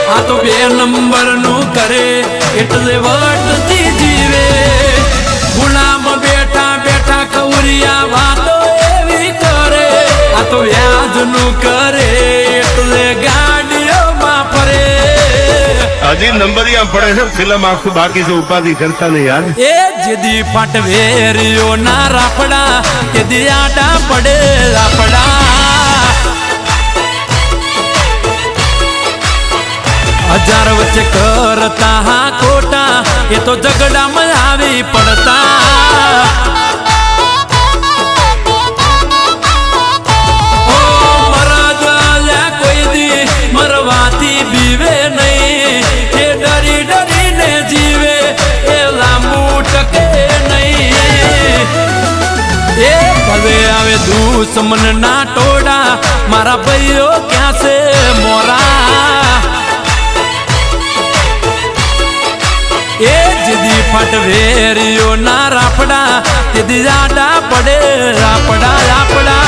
આ તો 2 નંબરનું કરે એટલે વટતી જીવે ગુલામ બેઠા બેઠા કવરિયા વાતો એવી કરે આ તો વ્યાજનું કરે એટલે ગાડીઓમાં ફરે હજી નંબરિયા પડે છે ફિલ્મ આખું બાકી છે ઉપાધિ કરતા નહીં યાર એ જેદી પાટવેરીઓ ના રાફડા તેદી આડા પડે રાફડા હજાર વચ્ચે કરતા હા ખોટા એ તો ઝઘડામાં આવી પડતા ઓ મરદલ્યા કોઈ દી મરવાથી બીવે નહીં એ ડરી ડરીને જીવે એ લાંબુ ટકે નહીં એ ભલે આવે દુશ્મન ના ટોળા મારા ભાઈઓ ક્યાં છે મોરા એ જેદી ફાટવેરીઓ ના રાફડા તેદી આડા પડે રાફડા રાફડા